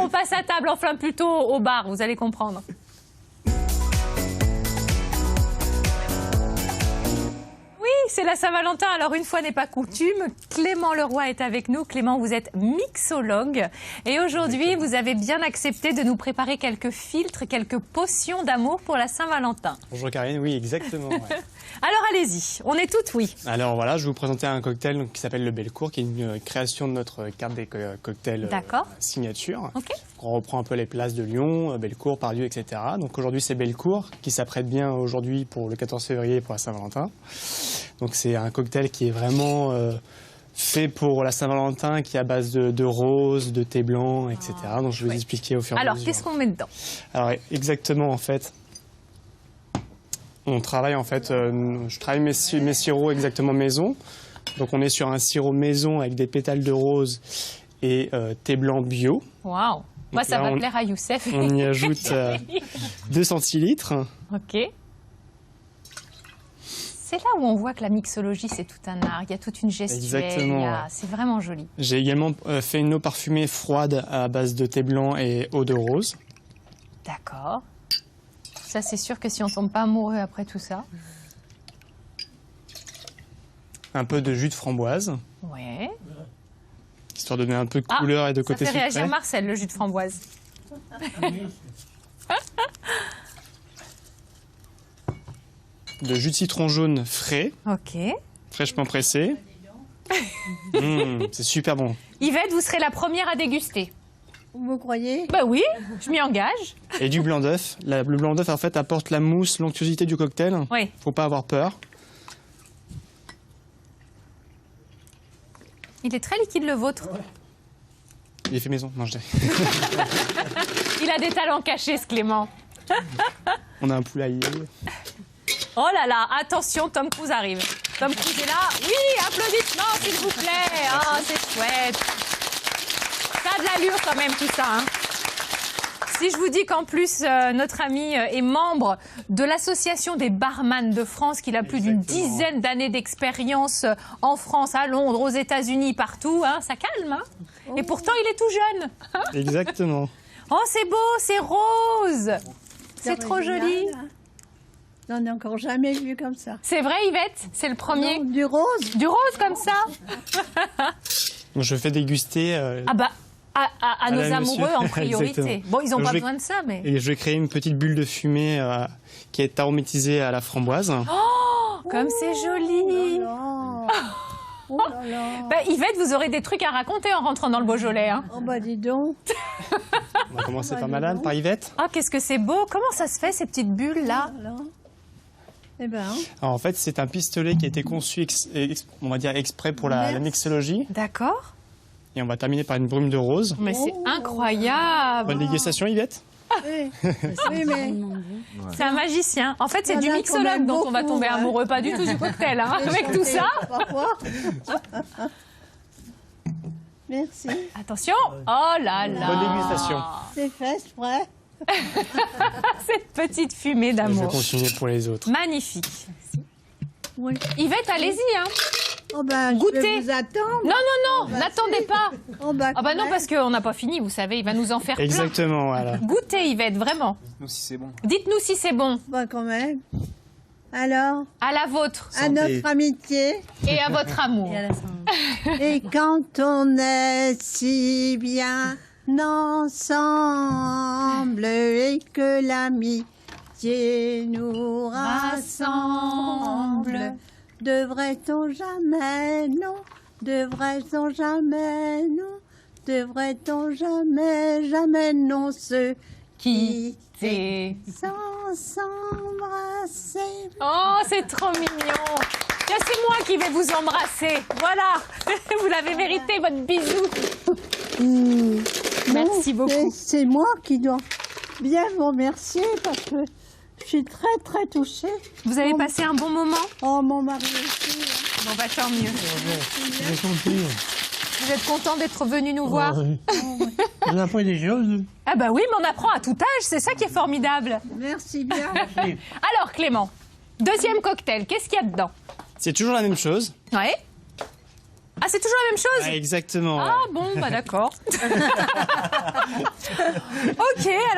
on passe à table, enfin plutôt au bar, vous allez comprendre. C'est la Saint-Valentin, alors une fois n'est pas coutume, Clément Leroy est avec nous. Clément, vous êtes mixologue et aujourd'hui vous avez bien accepté de nous préparer quelques filtres, quelques potions d'amour pour la Saint-Valentin. Bonjour Karine, oui exactement. Ouais. Alors allez-y, on est toutes oui. Alors voilà, je vais vous présenter un cocktail qui s'appelle le Bellecour, qui est une création de notre carte des cocktails signature. Okay. On reprend un peu les places de Lyon, Bellecour, Pardieu, etc. Donc aujourd'hui c'est Bellecour qui s'apprête bien aujourd'hui pour le 14 février pour la Saint-Valentin. Donc c'est un cocktail qui est vraiment fait pour la Saint-Valentin, qui est à base de roses, de thé blanc, etc. Donc je vais vous expliquer au fur et à mesure. Alors qu'est-ce qu'on met dedans? Alors exactement en fait. On travaille en fait, je travaille mes sirops exactement maison. Donc on est sur un sirop maison avec des pétales de rose et thé blanc bio. Waouh! Moi ça va plaire à Youssef. On y ajoute 2 centilitres. Ok. C'est là où on voit que la mixologie c'est tout un art, il y a toute une gestuelle, exactement. C'est vraiment joli. J'ai également fait une eau parfumée froide à base de thé blanc et eau de rose. D'accord. Ça, c'est sûr que si on ne tombe pas amoureux après tout ça. Un peu de jus de framboise. Ouais. Histoire de donner un peu de couleur et de côté sucré. Ça fait réagir Marcel, le jus de framboise. De jus de citron jaune frais. Ok. Fraîchement pressé. C'est super bon. Yvette, vous serez la première à déguster. Vous croyez? Bah oui, je m'y engage. Et du blanc d'œuf. Le blanc d'œuf en fait apporte la mousse, l'onctuosité du cocktail. Oui. Faut pas avoir peur. Il est très liquide le vôtre. Il est fait maison. Non, je dis. Il a des talents cachés ce Clément. On a un poulailler. Oh là là, attention, Tom Cruise arrive. Tom Cruise est là. Oui, applaudissements s'il vous plaît. Ah, c'est chouette. Ça a de l'allure quand même tout ça. Hein. Si je vous dis qu'en plus, notre ami est membre de l'association des barman de France, qu'il a plus d'une dizaine d'années d'expérience en France, à Londres, aux États-Unis, partout, hein, ça calme. Hein. Et pourtant, il est tout jeune. Exactement. Oh, c'est beau, c'est rose. C'est trop joli. J'en ai encore jamais vu comme ça. C'est vrai, Yvette? C'est le premier? Non, du rose? Du rose comme ça? Donc, je fais déguster... à nos amoureux en priorité. Bon, ils n'ont pas besoin de ça, mais... Et je vais créer une petite bulle de fumée qui est aromatisée à la framboise. Oh, comme c'est joli! Oh là là. Bah, Yvette, vous aurez des trucs à raconter en rentrant dans le Beaujolais. Hein. Oh bah dis donc. On va commencer par madame, par Yvette. Ah, qu'est-ce que c'est beau! Comment ça se fait, ces petites bulles-là? Eh ben. Alors, en fait, c'est un pistolet qui a été conçu, on va dire, exprès pour la mixologie. D'accord. Et on va terminer par une brume de rose. Mais c'est incroyable! Bonne dégustation, Yvette? Oui, oui mais... C'est un magicien. En fait, c'est du mixologue dont on va tomber amoureux, pas du tout du cocktail. Hein, avec tout ça. Merci. Attention! Oh là là! Bonne dégustation. C'est fait, c'est vrai. Cette petite fumée Je vais d'amour. continuer pour les autres. Magnifique. Oui. Yvette, allez-y. Hein. Oh ben, goûtez. Je vais vous attendre. Non, non, non, n'attendez pas. Oh ben, Ah bah non, parce qu'on n'a pas fini, vous savez, il va nous en faire plein. Exactement, voilà. Goûtez, Yvette, vraiment. Dites-nous si c'est bon. Dites-nous si c'est bon. Ben quand même. Alors, À la vôtre à notre amitié. et à votre amour. Et quand on est si bien ensemble et que l'amitié nous rassemble, devrait-on jamais, non, devrait-on jamais, non, devrait-on jamais, jamais, non, se Quitter. sans s'embrasser. Oh, c'est trop mignon. Tiens, c'est moi qui vais vous embrasser. Voilà, vous l'avez mérité, votre bisou. Merci beaucoup. C'est moi qui dois bien vous remercier parce que je suis très très touchée. Vous avez passé un bon moment? Oh, mon mari aussi. Bon, bah tant mieux. Vous êtes content d'être venu nous voir? On apprend des choses. Ah bah oui, mais on apprend à tout âge, c'est ça qui est formidable. Merci bien. Alors Clément, deuxième cocktail, qu'est-ce qu'il y a dedans? C'est toujours la même chose. Ouais. Ah, c'est toujours la même chose? Ouais, exactement. Ah bon, bah d'accord.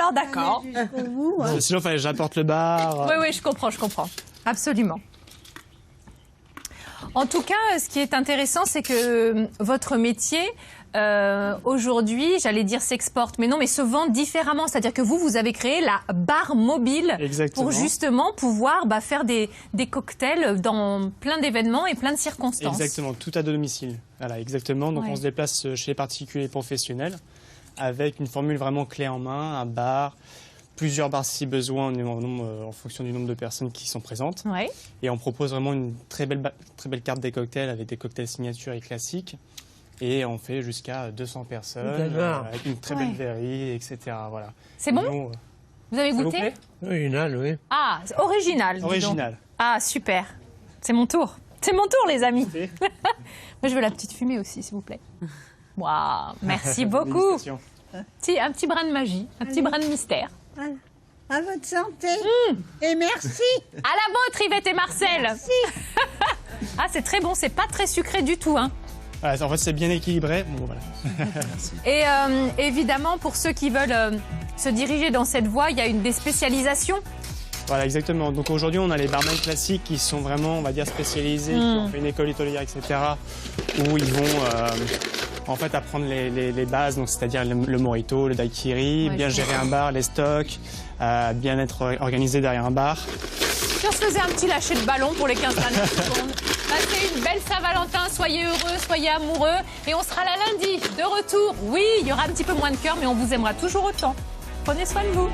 alors d'accord. Allez jusqu'au bout, hein. Sinon, il fallait que j'apporte le bar. Oui, oui, je comprends. Absolument. En tout cas, ce qui est intéressant, c'est que votre métier, aujourd'hui, j'allais dire s'exporte, mais non, mais se vend différemment. C'est-à-dire que vous avez créé la barre mobile Exactement. pour justement pouvoir faire des cocktails dans plein d'événements et plein de circonstances. Exactement, tout à domicile. Voilà, exactement. Donc Ouais. on se déplace chez les particuliers et professionnels avec une formule vraiment clé en main, un bar, plusieurs bars si besoin en fonction du nombre de personnes qui sont présentes. Ouais. Et on propose vraiment une très belle carte des cocktails avec des cocktails signature et classiques. Et on fait jusqu'à 200 personnes D'accord. avec une très belle verrie, etc. Voilà. C'est bon? Nous, Vous avez ça vous goûté? plaît Original, oui. Ah, c'est original. dis donc. Original. Ah, super. C'est mon tour. C'est mon tour, les amis. Moi, je veux la petite fumée aussi, s'il vous plaît. Waouh, merci beaucoup. Félicitations. Un petit brin de magie, un petit brin de mystère. Voilà. À votre santé. Et merci. À la vôtre, Yvette et Marcel. Ah, c'est très bon, c'est pas très sucré du tout, hein. Voilà, en fait, c'est bien équilibré. Bon, voilà. Et évidemment, pour ceux qui veulent se diriger dans cette voie, il y a des spécialisations. Voilà, exactement. Donc aujourd'hui, on a les barman classiques qui sont vraiment, on va dire, spécialisés, qui ont fait une école hôtelière, etc., où ils vont en fait apprendre les bases, donc c'est-à-dire le mojito, le daiquiri, Ouais, bien je gérer un bar, les stocks, bien être organisé derrière un bar. Si on se faisait un petit lâcher de ballon pour les 15 dernières secondes. Passez une belle Saint-Valentin, soyez heureux, soyez amoureux. Et on sera là lundi, de retour. Oui, il y aura un petit peu moins de cœur, mais on vous aimera toujours autant. Prenez soin de vous.